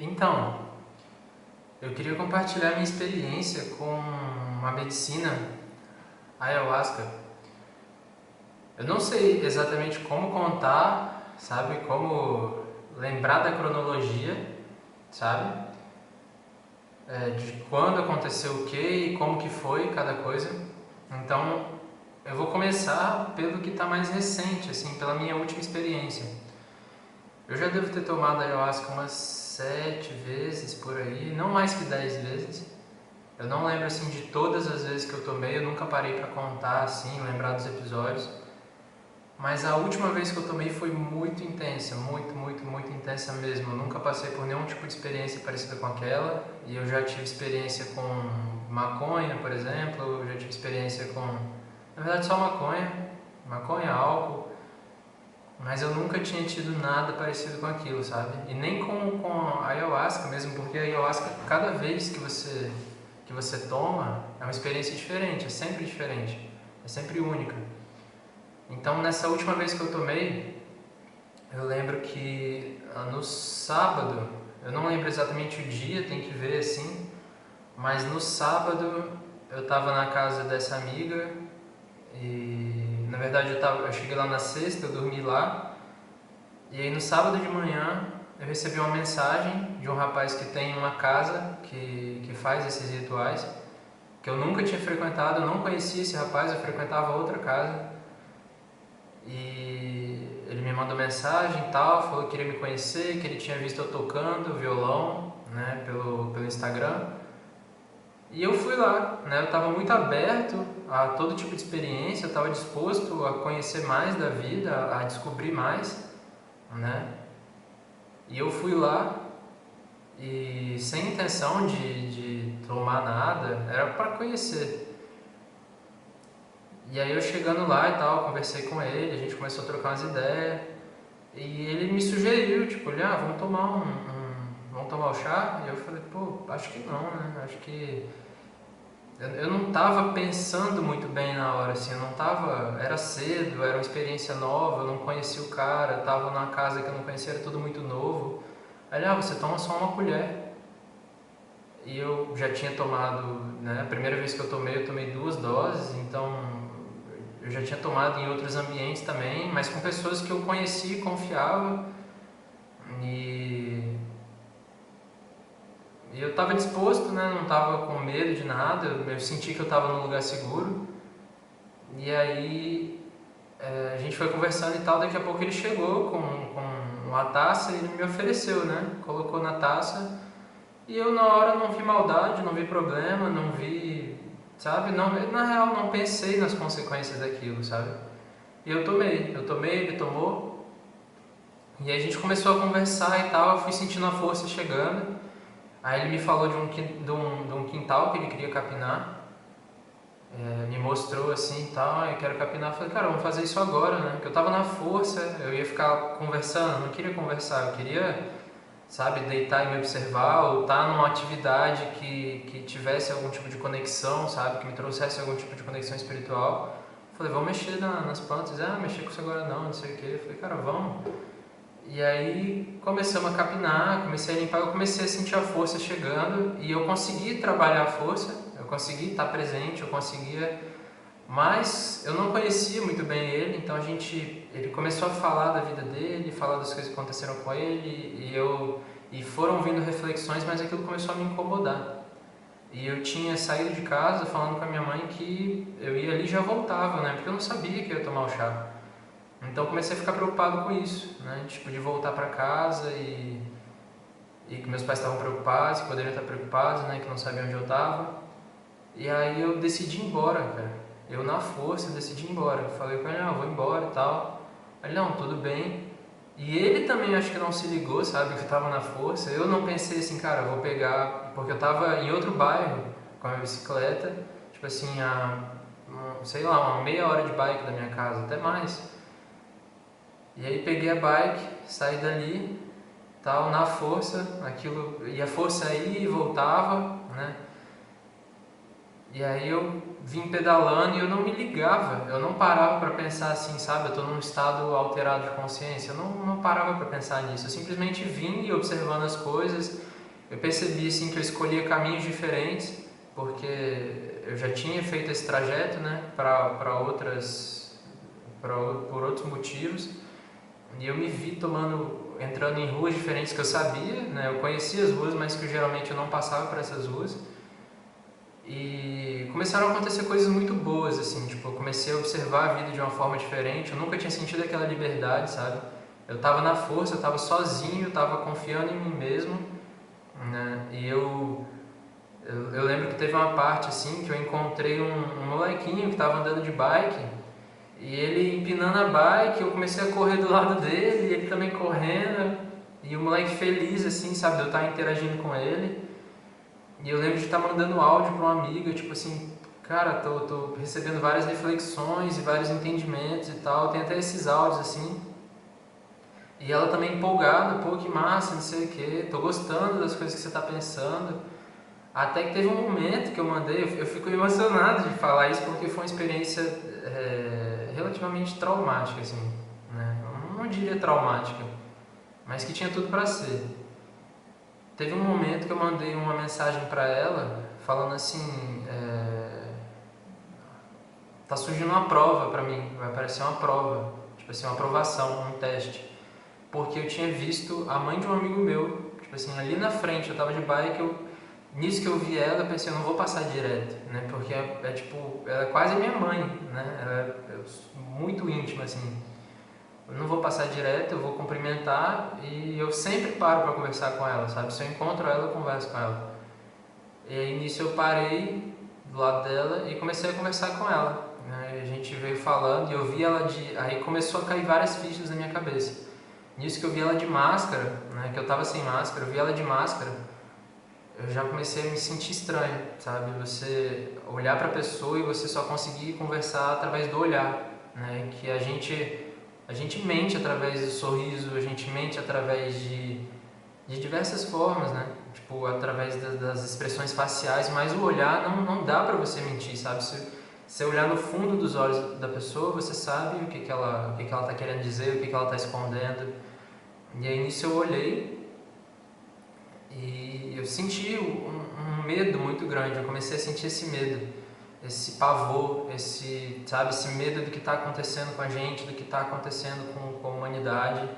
Então, eu queria compartilhar minha experiência com a medicina ayahuasca. Eu não sei exatamente como contar, sabe? Como lembrar da cronologia, sabe? De quando aconteceu o que e como que foi cada coisa. Então, eu vou começar pelo que está mais recente, assim, pela minha última experiência. Eu já devo ter tomado ayahuasca umas 7 vezes por aí, não mais que 10 vezes. Eu não lembro assim de todas as vezes que eu tomei, eu nunca parei para contar assim, lembrar dos episódios. Mas a última vez que eu tomei foi muito intensa, muito intensa mesmo. Eu nunca passei por nenhum tipo de experiência parecida com aquela. E eu já tive experiência com maconha, por exemplo, eu já tive experiência com, na verdade, só maconha, álcool. Mas eu nunca tinha tido nada parecido com aquilo, sabe? E nem com a ayahuasca mesmo, porque a ayahuasca, cada vez que você toma, é uma experiência diferente, é sempre única. Então, nessa última vez que eu tomei, eu lembro que no sábado, eu não lembro exatamente o dia, tem que ver assim, mas no sábado eu estava na casa dessa amiga e, na verdade, eu cheguei lá na sexta, eu dormi lá, e aí no sábado de manhã eu recebi uma mensagem de um rapaz que tem uma casa que faz esses rituais, que eu nunca tinha frequentado, eu não conhecia esse rapaz, eu frequentava outra casa. E ele me mandou mensagem e tal, falou que queria me conhecer, que ele tinha visto eu tocando violão, né, pelo Instagram. E eu fui lá, né, eu estava muito aberto a todo tipo de experiência, eu estava disposto a conhecer mais da vida, a descobrir mais, né. E eu fui lá e sem intenção de tomar nada, era para conhecer. E aí eu chegando lá e tal, conversei com ele, a gente começou a trocar umas ideias. E ele me sugeriu, tipo, vamos tomar o chá? E eu falei, pô, acho que não, né? Acho que eu não tava pensando muito bem na hora, assim, eu não tava, era cedo, era uma experiência nova, eu não conhecia o cara, tava numa casa que eu não conhecia, era tudo muito novo. Aí ele, você toma só uma colher. E eu já tinha tomado, né, a primeira vez que eu tomei 2 doses, então eu já tinha tomado em outros ambientes também, mas com pessoas que eu conhecia e confiava. E eu estava disposto, né? Não estava com medo de nada, eu senti que eu estava num lugar seguro. E aí a gente foi conversando e tal, daqui a pouco ele chegou com uma taça e ele me ofereceu, né? Colocou na taça e eu na hora não vi maldade, não vi problema, não vi, sabe? Não, na real não pensei nas consequências daquilo, sabe? E eu tomei, ele tomou. E aí a gente começou a conversar e tal, eu fui sentindo a força chegando. Aí ele me falou de um quintal que ele queria capinar, me mostrou assim e tal, eu quero capinar. Eu falei, cara, vamos fazer isso agora, né? Porque eu tava na força, eu ia ficar conversando, eu não queria conversar, eu queria, sabe, deitar e me observar ou estar numa atividade que tivesse algum tipo de conexão, sabe, que me trouxesse algum tipo de conexão espiritual. Eu falei, vamos mexer nas plantas. Mexer com isso agora não sei o que. Eu falei, cara, vamos. E aí começamos a capinar, comecei a limpar, eu comecei a sentir a força chegando e eu consegui trabalhar a força, eu consegui estar presente, eu conseguia, mas eu não conhecia muito bem ele, então ele começou a falar da vida dele, falar das coisas que aconteceram com ele e foram vindo reflexões, mas aquilo começou a me incomodar. E eu tinha saído de casa falando com a minha mãe que eu ia ali e já voltava, né? Porque eu não sabia que eu ia tomar o chá. Então comecei a ficar preocupado com isso, né? Tipo, de voltar para casa e que meus pais estavam preocupados, que poderiam estar preocupados, né? Que não sabiam onde eu estava. E aí eu decidi ir embora, cara. Eu na força decidi ir embora. Eu falei com ele, eu vou embora e tal. Ele, não, tudo bem. E ele também acho que não se ligou, sabe? Que eu estava na força. Eu não pensei assim, cara, eu vou pegar... Porque eu estava em outro bairro com a minha bicicleta. Tipo assim, sei lá, uma meia hora de bike da minha casa, até mais. E aí peguei a bike, saí dali, tal, na força, aquilo, e a força ia e voltava, né? E aí eu vim pedalando e eu não me ligava, eu não parava para pensar assim, sabe? Eu tô num estado alterado de consciência, eu não parava para pensar nisso. Eu simplesmente vim e observando as coisas, eu percebi assim que eu escolhia caminhos diferentes, porque eu já tinha feito esse trajeto, né, por outros motivos, e eu me vi entrando em ruas diferentes que eu sabia, né? Eu conhecia as ruas, mas que geralmente eu não passava por essas ruas. E começaram a acontecer coisas muito boas, assim, tipo, eu comecei a observar a vida de uma forma diferente, eu nunca tinha sentido aquela liberdade, sabe? Eu tava na força, eu tava sozinho, eu tava confiando em mim mesmo, né? E eu lembro que teve uma parte, assim, que eu encontrei um molequinho que tava andando de bike, e ele empinando a bike, eu comecei a correr do lado dele, e ele também correndo, e o moleque feliz, assim, sabe? Eu estar interagindo com ele. E eu lembro de estar mandando áudio para uma amiga, tipo assim, cara, tô recebendo várias reflexões e vários entendimentos e tal, tem até esses áudios assim. E ela também empolgada, pô, que massa, não sei o que, tô gostando das coisas que você tá pensando. Até que teve um momento que eu mandei, eu fico emocionado de falar isso porque foi uma experiência relativamente traumática, assim, né? Eu não diria traumática, mas que tinha tudo para ser. Teve um momento que eu mandei uma mensagem para ela falando assim, tá surgindo uma prova para mim, vai aparecer uma prova, tipo assim, uma aprovação, um teste, porque eu tinha visto a mãe de um amigo meu, tipo assim, ali na frente, eu tava de bike, nisso que eu vi ela, eu pensei, eu não vou passar direto, né, porque tipo, ela é quase minha mãe, né, ela muito íntima, assim, eu não vou passar direto, eu vou cumprimentar e eu sempre paro para conversar com ela, sabe, se eu encontro ela, eu converso com ela. E aí nisso eu parei do lado dela e comecei a conversar com ela, né? A gente veio falando e eu vi ela de... Aí começou a cair várias fichas na minha cabeça. Nisso que eu vi ela de máscara, né? Que eu tava sem máscara, eu vi ela de máscara, eu já comecei a me sentir estranho, sabe? Você olhar pra pessoa e você só conseguir conversar através do olhar, né? Que a gente mente através do sorriso, a gente mente através de diversas formas, né? Tipo, através das expressões faciais, mas o olhar não dá pra você mentir, sabe? Se você olhar no fundo dos olhos da pessoa, você sabe o que ela tá querendo dizer, o que ela tá escondendo. E aí nisso eu olhei e eu senti um medo muito grande, eu comecei a sentir esse medo, esse pavor, sabe, esse medo do que está acontecendo com a gente, do que está acontecendo com a humanidade.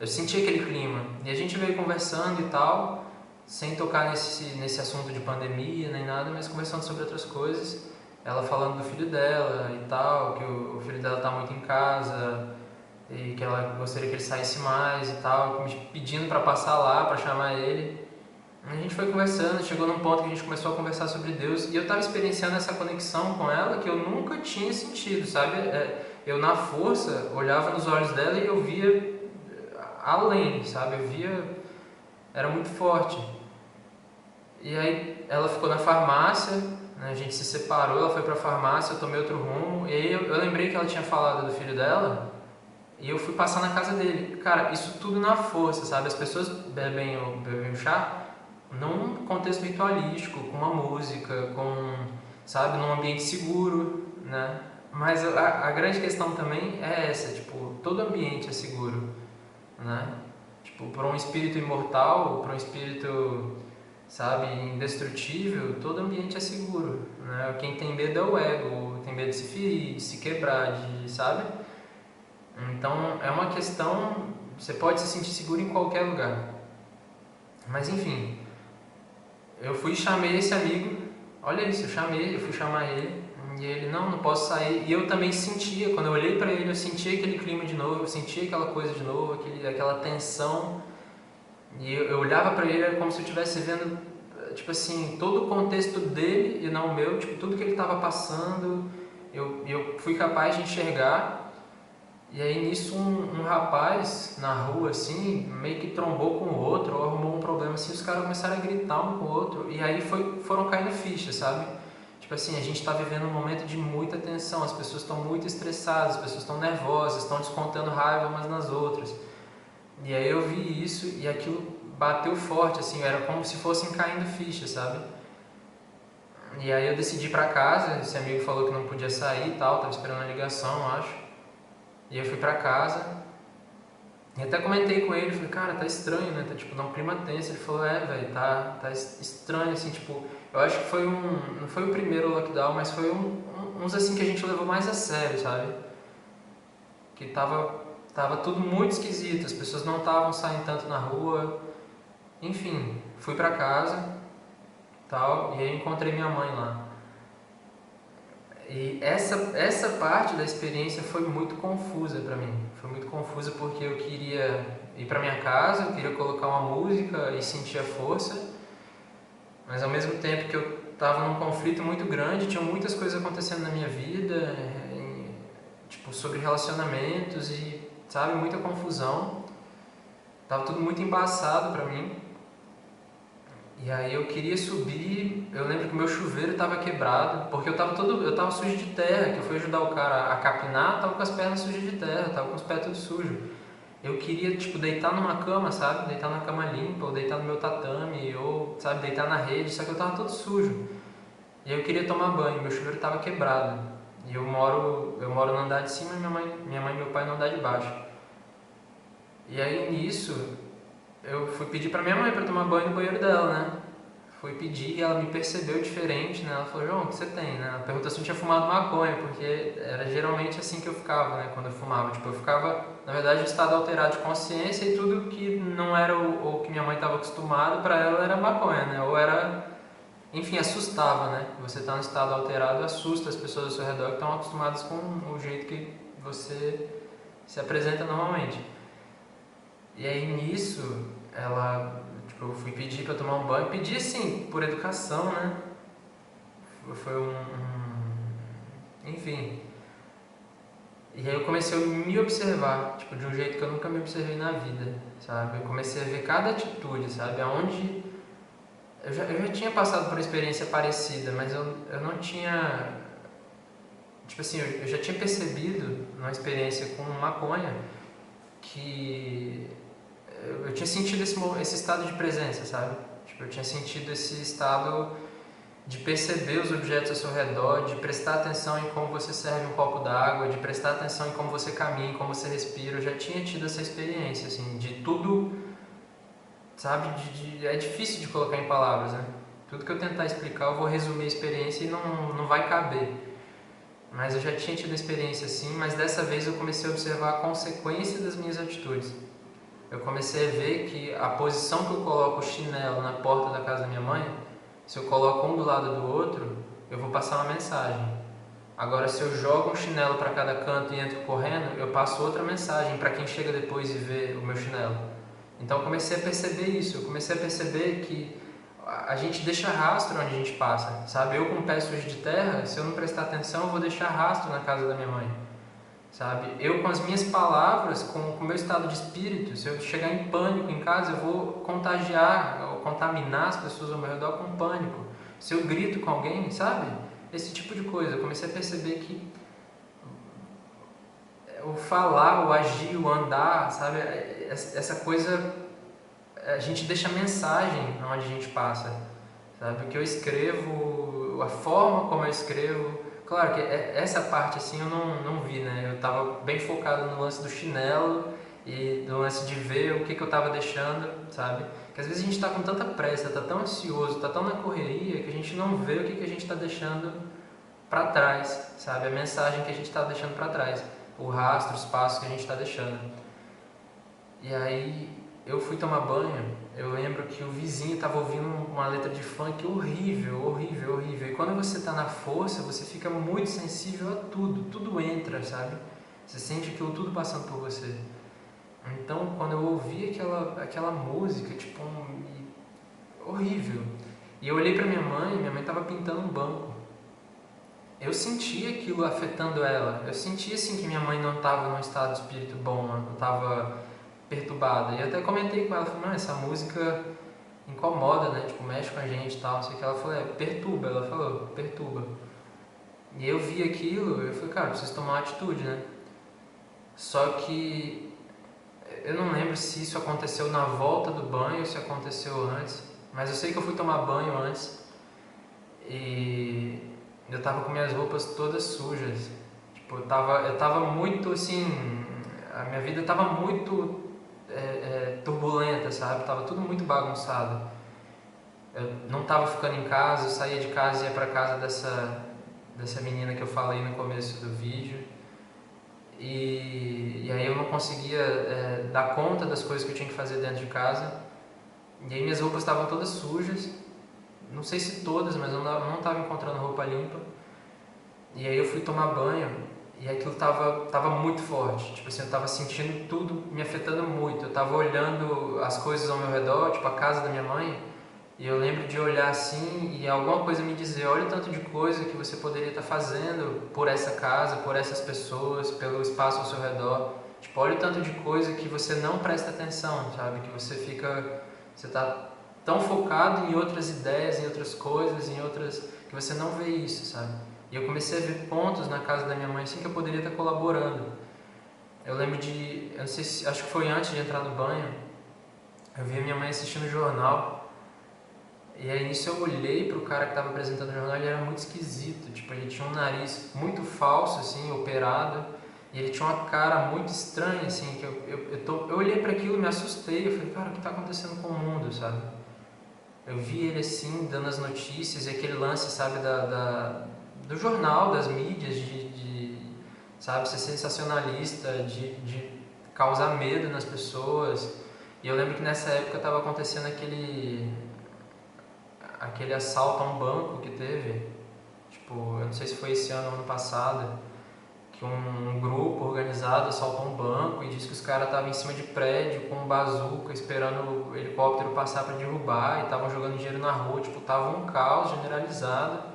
Eu senti aquele clima e a gente veio conversando e tal, sem tocar nesse assunto de pandemia nem nada, mas conversando sobre outras coisas. Ela falando do filho dela e tal, que o filho dela tá muito em casa e que ela gostaria que ele saísse mais e tal, me pedindo para passar lá, para chamar ele. A gente foi conversando, chegou num ponto que a gente começou a conversar sobre Deus e eu estava experienciando essa conexão com ela que eu nunca tinha sentido, sabe? Eu na força olhava nos olhos dela e eu via além, sabe? Eu via, era muito forte. E aí ela ficou na farmácia, né? A gente se separou, ela foi pra farmácia, eu tomei outro rumo. E aí eu lembrei que ela tinha falado do filho dela e eu fui passar na casa dele. Cara, isso tudo na força, sabe? As pessoas bebem o chá num contexto ritualístico, com uma música, sabe, num ambiente seguro, né? Mas a grande questão também é essa, tipo, todo ambiente é seguro, né? Tipo, para um espírito imortal, para um espírito, sabe, indestrutível, todo ambiente é seguro, né? Quem tem medo é o ego, tem medo de se ferir, de se quebrar, sabe? Então, é uma questão, você pode se sentir seguro em qualquer lugar. Mas enfim, eu fui e chamei esse amigo, olha isso, eu fui chamar ele, e ele, não posso sair. E eu também sentia, quando eu olhei pra ele, eu sentia aquele clima de novo, eu sentia aquela coisa de novo, aquela tensão. E eu olhava pra ele, era como se eu estivesse vendo, tipo assim, todo o contexto dele e não o meu, tipo, tudo que ele estava passando, eu fui capaz de enxergar. E aí nisso um rapaz na rua assim, meio que trombou com o outro, ou arrumou um problema assim, os caras começaram a gritar um com o outro, e aí foram caindo fichas, sabe? Tipo assim, a gente está vivendo um momento de muita tensão, as pessoas estão muito estressadas, as pessoas estão nervosas, estão descontando raiva umas nas outras. E aí eu vi isso e aquilo bateu forte, assim, era como se fossem caindo fichas, sabe? E aí eu decidi ir pra casa, esse amigo falou que não podia sair e tal, tava esperando a ligação, eu acho. E eu fui pra casa, e até comentei com ele, falei, cara, tá estranho, né? Tá tipo, dá um clima tenso. Ele falou, velho, tá estranho, assim, tipo, eu acho que foi não foi o primeiro lockdown, mas foi uns assim que a gente levou mais a sério, sabe? Que tava tudo muito esquisito, as pessoas não estavam saindo tanto na rua. Enfim, fui pra casa, tal, e aí encontrei minha mãe lá. E essa parte da experiência foi muito confusa pra mim. Foi muito confusa porque eu queria ir pra minha casa, eu queria colocar uma música e sentir a força, mas ao mesmo tempo que eu tava num conflito muito grande, tinham muitas coisas acontecendo na minha vida, tipo, sobre relacionamentos e, sabe, muita confusão. Tava tudo muito embaçado pra mim. E aí eu queria subir, eu lembro que o meu chuveiro estava quebrado, porque eu tava sujo de terra, que eu fui ajudar o cara a capinar, tava com as pernas sujas de terra, tava com os pés tudo sujos. Eu queria, tipo, deitar numa cama, sabe? Deitar na cama limpa, ou deitar no meu tatame, ou, sabe, deitar na rede, só que eu tava todo sujo. E aí eu queria tomar banho, meu chuveiro estava quebrado. E eu moro no andar de cima e minha mãe e meu pai no andar de baixo. E aí nisso, eu fui pedir pra minha mãe pra tomar banho no banheiro dela, né? Fui pedir e ela me percebeu diferente, né? Ela falou, João, o que você tem, né? Ela perguntou se eu tinha fumado maconha, porque era geralmente assim que eu ficava, né? Quando eu fumava. Tipo, eu ficava, na verdade, em estado alterado de consciência e tudo que não era o que minha mãe estava acostumado, pra ela era maconha, né? Ou era, enfim, assustava, né? Você tá no estado alterado, assusta as pessoas ao seu redor que estão acostumadas com o jeito que você se apresenta normalmente. E aí nisso, tipo, eu fui pedir pra tomar um banho, pedi assim, por educação, né? Foi enfim. E aí eu comecei a me observar, tipo, de um jeito que eu nunca me observei na vida, sabe? Eu comecei a ver cada atitude, sabe? Aonde... eu já tinha passado por uma experiência parecida, mas eu não tinha... Tipo assim, eu já tinha percebido, numa experiência com maconha, que eu tinha sentido esse estado de presença, sabe? Tipo, eu tinha sentido esse estado de perceber os objetos ao seu redor, de prestar atenção em como você serve um copo d'água, de prestar atenção em como você caminha, em como você respira. Eu já tinha tido essa experiência, assim, de tudo, sabe? É difícil de colocar em palavras, né? Tudo que eu tentar explicar, eu vou resumir a experiência e não vai caber. Mas eu já tinha tido experiência assim, mas dessa vez eu comecei a observar a consequência das minhas atitudes. Eu comecei a ver que a posição que eu coloco o chinelo na porta da casa da minha mãe, se eu coloco um do lado do outro, eu vou passar uma mensagem. Agora, se eu jogo um chinelo para cada canto e entro correndo, eu passo outra mensagem para quem chega depois e vê o meu chinelo. Então eu comecei a perceber isso, eu comecei a perceber que a gente deixa rastro onde a gente passa, sabe? Eu com o pé sujo de terra, se eu não prestar atenção, eu vou deixar rastro na casa da minha mãe, sabe? Eu com as minhas palavras, com o meu estado de espírito, se eu chegar em pânico em casa, eu vou contagiar ou contaminar as pessoas ao meu redor com pânico. Se eu grito com alguém, sabe? Esse tipo de coisa. Eu comecei a perceber que o falar, o agir, o andar, sabe? Essa coisa, a gente deixa mensagem onde a gente passa, sabe? O que eu escrevo, a forma como eu escrevo. Claro que essa parte assim eu não vi, né? Eu tava bem focado no lance do chinelo e no lance de ver o que eu tava deixando, sabe? Que às vezes a gente tá com tanta pressa, tá tão ansioso, tá tão na correria que a gente não vê o que a gente tá deixando para trás, sabe? A mensagem que a gente tá deixando para trás, o rastro, os passos que a gente tá deixando. E aí eu fui tomar banho, eu lembro que o vizinho estava ouvindo uma letra de funk horrível, horrível, horrível. E quando você está na força, você fica muito sensível a tudo, tudo entra, sabe? Você sente aquilo tudo passando por você. Então, quando eu ouvi aquela música, tipo, horrível, e eu olhei para minha mãe estava pintando um banco. Eu senti aquilo afetando ela. Eu senti assim que minha mãe não estava num estado de espírito bom, não estava perturbada. E eu até comentei com ela, falei, não, essa música incomoda, né? Tipo, mexe com a gente e tal, não sei o que. Ela falou, perturba. Ela falou, perturba. E eu vi aquilo, eu falei, cara, preciso tomar uma atitude, né? Só que eu não lembro se isso aconteceu na volta do banho ou se aconteceu antes, mas eu sei que eu fui tomar banho antes. e eu tava com minhas roupas todas sujas. Tipo, eu tava muito assim, a minha vida tava muito turbulenta, sabe? Tava tudo muito bagunçado. Eu não tava ficando em casa, eu saía de casa e ia pra casa dessa menina que eu falei no começo do vídeo. E aí eu não conseguia dar conta das coisas que eu tinha que fazer dentro de casa. E aí minhas roupas estavam todas sujas. Não sei se todas, mas eu não estava encontrando roupa limpa. E aí eu fui tomar banho e aquilo tava muito forte. Tipo assim, eu tava sentindo tudo me afetando muito. Eu tava olhando as coisas ao meu redor, tipo a casa da minha mãe, e eu lembro de olhar assim e alguma coisa me dizer, olha o tanto de coisa que você poderia estar fazendo por essa casa, por essas pessoas, pelo espaço ao seu redor. Tipo, olha o tanto de coisa que você não presta atenção, sabe? Que você tá tão focado em outras ideias, em outras coisas, em outras, que você não vê isso, sabe? E eu comecei a ver pontos na casa da minha mãe assim que eu poderia estar colaborando. Eu lembro eu não sei se, acho que foi antes de entrar no banho, eu vi a minha mãe assistindo o jornal. E aí nisso eu olhei pro cara que estava apresentando o jornal, ele era muito esquisito, tipo, ele tinha um nariz muito falso, assim, operado, e ele tinha uma cara muito estranha, assim, que eu olhei para aquilo e me assustei, eu falei, cara, o que está acontecendo com o mundo, sabe? Eu vi ele assim, dando as notícias, e aquele lance, sabe, do jornal, das mídias, sabe, ser sensacionalista, de causar medo nas pessoas. E eu lembro que nessa época estava acontecendo aquele assalto a um banco que teve, tipo, eu não sei se foi esse ano ou ano passado, que um grupo organizado assaltou um banco e disse que os caras estavam em cima de prédio com um bazuca esperando o helicóptero passar para derrubar e estavam jogando dinheiro na rua, tipo, tava um caos generalizado.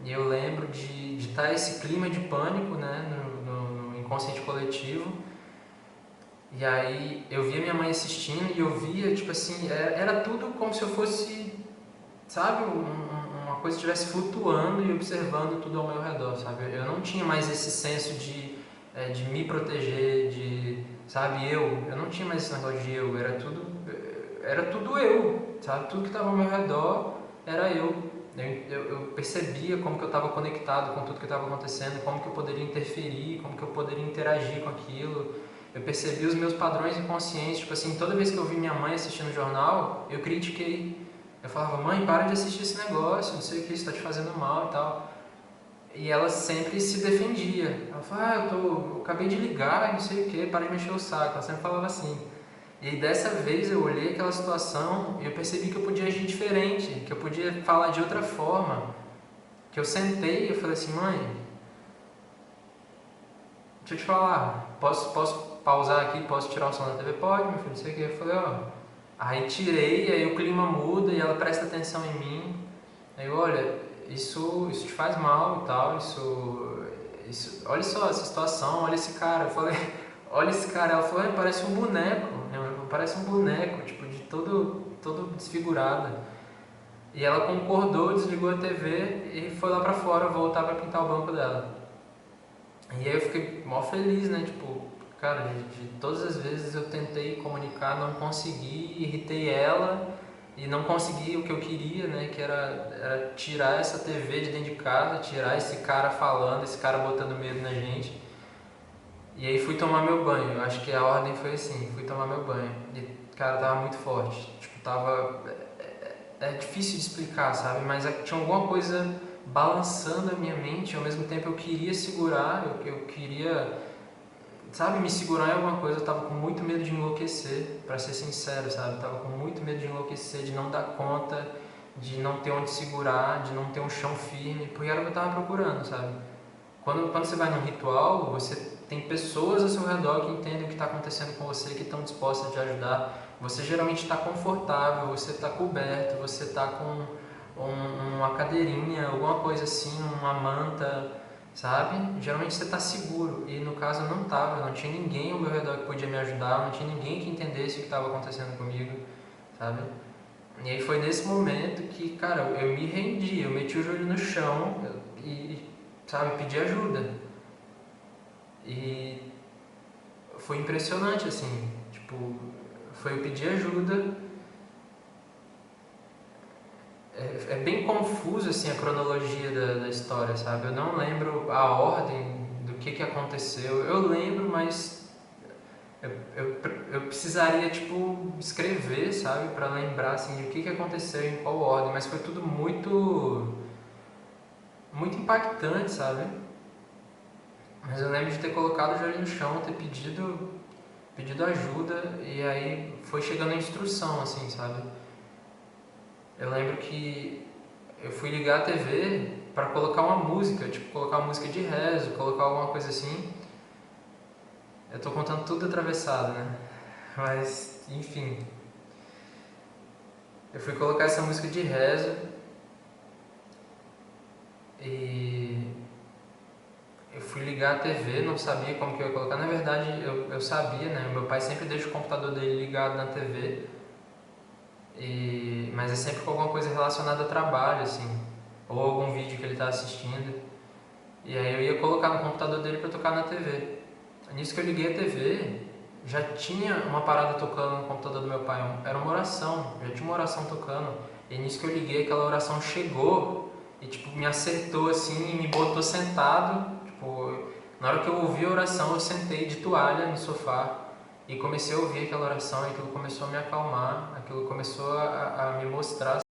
E eu lembro de estar esse clima de pânico, né, no inconsciente coletivo. E aí eu via minha mãe assistindo e eu via, tipo assim, era tudo como se eu fosse, sabe, uma coisa estivesse flutuando e observando tudo ao meu redor, sabe? Eu não tinha mais esse senso de me proteger, sabe, eu não tinha mais esse negócio de eu, era tudo eu, sabe? Tudo que estava ao meu redor era eu. Eu percebia como que eu estava conectado com tudo que estava acontecendo, como que eu poderia interferir, como que eu poderia interagir com aquilo. Eu percebi os meus padrões inconscientes, tipo assim, toda vez que eu vi minha mãe assistindo o jornal, eu critiquei. Eu falava, mãe, para de assistir esse negócio, não sei o que, isso está te fazendo mal e tal. E ela sempre se defendia. Ela falava, eu acabei de ligar, não sei o que, para de mexer o saco. Ela sempre falava assim. E aí, dessa vez eu olhei aquela situação e eu percebi que eu podia agir diferente, que eu podia falar de outra forma. Que eu sentei e eu falei assim, mãe, deixa eu te falar, posso pausar aqui, posso tirar o som da TV? Pode, meu filho, não sei o que. Eu falei, ó. Aí tirei, aí o clima muda e ela presta atenção em mim. Aí eu, olha, isso te faz mal e tal, olha só essa situação, olha esse cara. Eu falei, olha esse cara. Ela falou, parece um boneco, parece um boneco, tipo, de todo desfigurado. E ela concordou, desligou a TV e foi lá pra fora voltar pra pintar o banco dela. E aí eu fiquei mó feliz, né, tipo, cara, de todas as vezes eu tentei comunicar, não consegui, irritei ela e não consegui o que eu queria, né, que era tirar essa TV de dentro de casa, tirar esse cara falando, esse cara botando medo na gente. E aí fui tomar meu banho, eu acho que a ordem foi assim, fui tomar meu banho. E, cara, tava muito forte, tipo, tava... É difícil de explicar, sabe, mas tinha alguma coisa balançando a minha mente, ao mesmo tempo eu queria segurar, eu queria, sabe, me segurar em alguma coisa. Eu tava com muito medo de enlouquecer, pra ser sincero, sabe, eu tava com muito medo de enlouquecer, de não dar conta, de não ter onde segurar, de não ter um chão firme, porque era o que eu tava procurando, sabe. Quando você vai num ritual, você tem pessoas ao seu redor que entendem o que está acontecendo com você, que estão dispostas a te ajudar. Você geralmente está confortável, você está coberto, você está com uma cadeirinha, alguma coisa assim, uma manta, sabe? Geralmente você está seguro. E no caso eu não estava, não tinha ninguém ao meu redor que podia me ajudar, não tinha ninguém que entendesse o que estava acontecendo comigo, sabe? E aí foi nesse momento que, cara, eu me rendi, eu meti o joelho no chão e, sabe, pedi ajuda. E foi impressionante, assim, tipo, foi eu pedir ajuda, é bem confuso assim a cronologia da história, sabe? Eu não lembro a ordem do que aconteceu. Eu lembro, mas eu precisaria tipo escrever, sabe, para lembrar assim de o que aconteceu em qual ordem. Mas foi tudo muito impactante, sabe? Mas eu lembro de ter colocado o joelho no chão, ter pedido ajuda e aí foi chegando a instrução, assim, sabe? Eu lembro que eu fui ligar a TV para colocar uma música, tipo colocar uma música de rezo, colocar alguma coisa assim. Eu tô contando tudo atravessado, né? Mas, enfim. Eu fui colocar essa música de rezo e eu fui ligar a TV, não sabia como que eu ia colocar. Na verdade, eu sabia, né? Meu pai sempre deixa o computador dele ligado na TV, mas é sempre com alguma coisa relacionada a trabalho, assim, ou algum vídeo que ele está assistindo. E aí eu ia colocar no computador dele para tocar na TV. Nisso que eu liguei a TV, já tinha uma parada tocando no computador do meu pai. Era uma oração, já tinha uma oração tocando. E nisso que eu liguei, aquela oração chegou e tipo me acertou assim e me botou sentado. Tipo, na hora que eu ouvi a oração, eu sentei de toalha no sofá e comecei a ouvir aquela oração e aquilo começou a me acalmar, aquilo começou a me mostrar